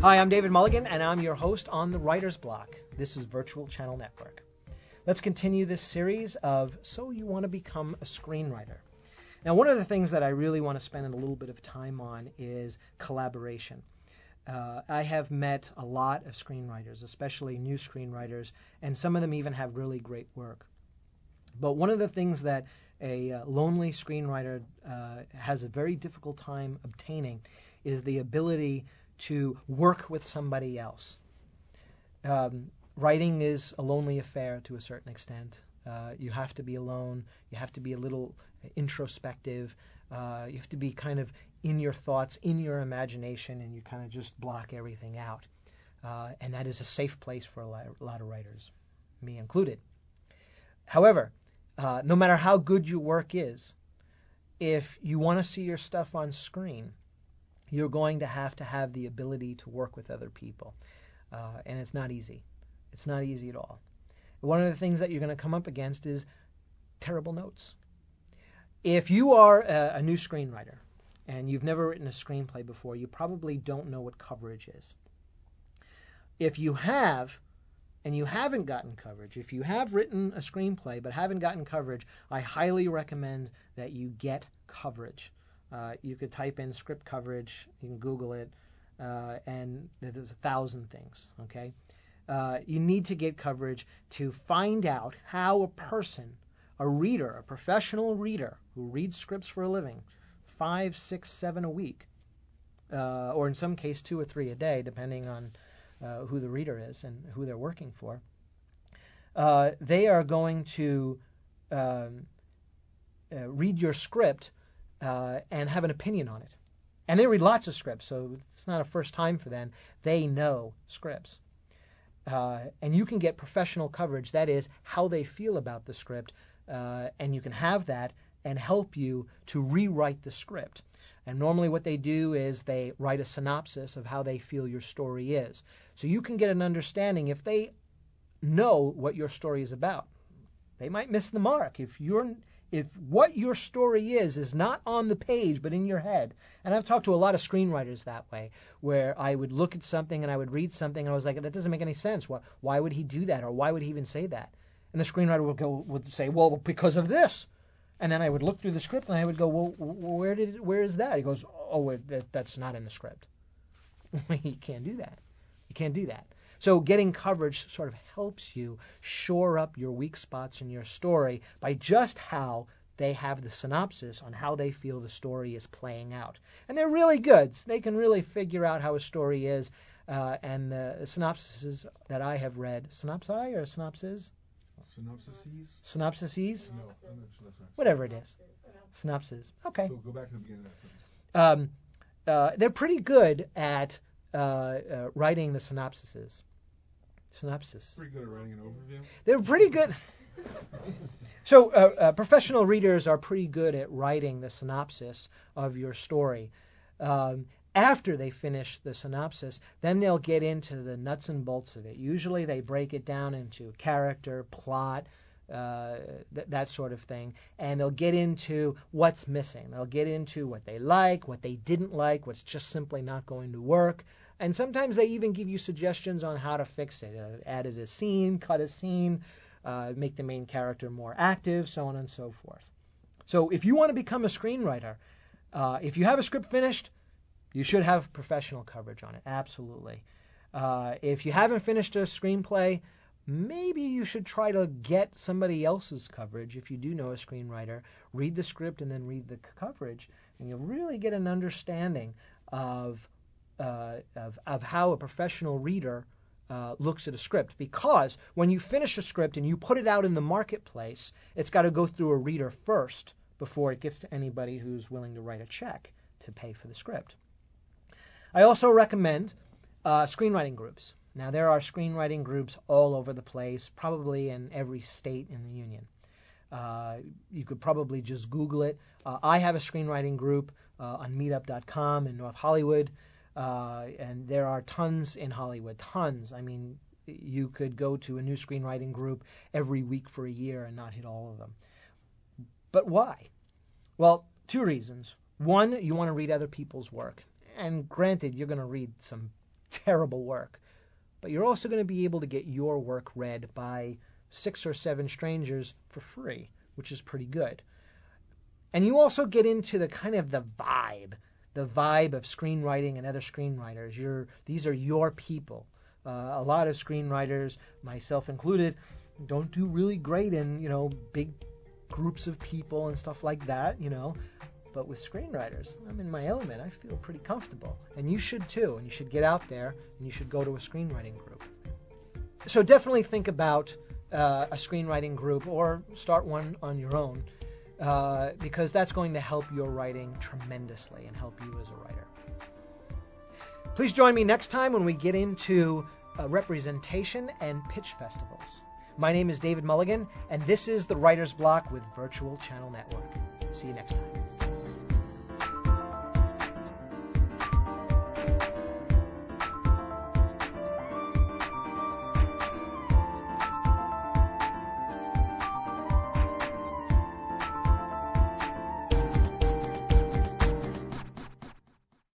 Hi, I'm David Mulligan, and I'm your host on the Writer's Block. This is Virtual Channel Network. Let's continue this series of So You Want to Become a Screenwriter. Now, one of the things that I really want to spend a little bit of time on is collaboration. I have met a lot of screenwriters, especially new screenwriters, and some of them even have really great work. But one of the things that a lonely screenwriter has a very difficult time obtaining is the ability to work with somebody else. Writing is a lonely affair to a certain extent. You have to be alone. You have to be a little introspective. You have to be kind of in your thoughts, in your imagination, and you kind of just block everything out. And that is a safe place for a lot of writers, me included. However, no matter how good your work is, if you want to see your stuff on screen, you're going to have the ability to work with other people. And it's not easy. It's not easy at all. One of the things that you're going to come up against is terrible notes. If you are a new screenwriter and you've never written a screenplay before, you probably don't know what coverage is. If you have, and you haven't gotten coverage, if you have written a screenplay but haven't gotten coverage, I highly recommend that you get coverage. You could type in script coverage, you can Google it, and there's 1,000 things, okay? You need to get coverage to find out how a person, a reader, a professional reader who reads scripts for a living, 5, 6, 7 a week, or in some case 2 or 3 a day, depending on who the reader is and who they're working for, they are going to read your script and have an opinion on it. And they read lots of scripts, so it's not a first time for them. They know scripts. And you can get professional coverage, that is, how they feel about the script, and you can have that and help you to rewrite the script. And normally what they do is they write a synopsis of how they feel your story is. So you can get an understanding if they know what your story is about. They might miss the mark if what your story is not on the page but in your head. And I've talked to a lot of screenwriters that way, where I would look at something and I would read something and I was like, that doesn't make any sense. Why would he do that? Or why would he even say that? And the screenwriter would say, well, because of this. And then I would look through the script and I would go, well, where is that? He goes, oh, that's not in the script. You can't do that. You can't do that. So getting coverage sort of helps you shore up your weak spots in your story by just how they have the synopsis on how they feel the story is playing out. And they're really good. They can really figure out how a story is. And the synopsises that I have read, synopsi or synopsis? Synopsises? Synopsises? No, I'm not sure. Whatever it is. Synopsis. Okay. So go back to the beginning of that sentence. They're pretty good at writing the synopsises. Synopsis. Pretty good at writing an overview. They're pretty good. So professional readers are pretty good at writing the synopsis of your story. After they finish the synopsis, then they'll get into the nuts and bolts of it. Usually they break it down into character, plot, that sort of thing, and they'll get into what's missing. They'll get into what they like, what they didn't like, what's just simply not going to work. And sometimes they even give you suggestions on how to fix it. Added a scene, cut a scene, make the main character more active, so on and so forth. So if you want to become a screenwriter, if you have a script finished, you should have professional coverage on it, absolutely. If you haven't finished a screenplay, maybe you should try to get somebody else's coverage. If you do know a screenwriter, read the script and then read the coverage, and you'll really get an understanding of how a professional reader looks at a script. Because when you finish a script and you put it out in the marketplace, it's got to go through a reader first before it gets to anybody who's willing to write a check to pay for the script. I also recommend screenwriting groups. Now, there are screenwriting groups all over the place, probably in every state in the union. You could probably just Google it. I have a screenwriting group on meetup.com in North Hollywood, and there are tons in Hollywood, tons. I mean, you could go to a new screenwriting group every week for a year and not hit all of them. But why? Well, 2 reasons. One, you want to read other people's work. And granted, you're going to read some terrible work. But you're also going to be able to get your work read by 6 or 7 strangers for free, which is pretty good. And you also get into the kind of the vibe of screenwriting and other screenwriters. These are your people. A lot of screenwriters, myself included, don't do really great in, big groups of people and stuff like that, But with screenwriters, I'm in my element. I feel pretty comfortable. And you should too. And you should get out there and you should go to a screenwriting group. So definitely think about a screenwriting group or start one on your own because that's going to help your writing tremendously and help you as a writer. Please join me next time when we get into representation and pitch festivals. My name is David Mulligan, and this is the Writer's Block with Virtual Channel Network. See you next time.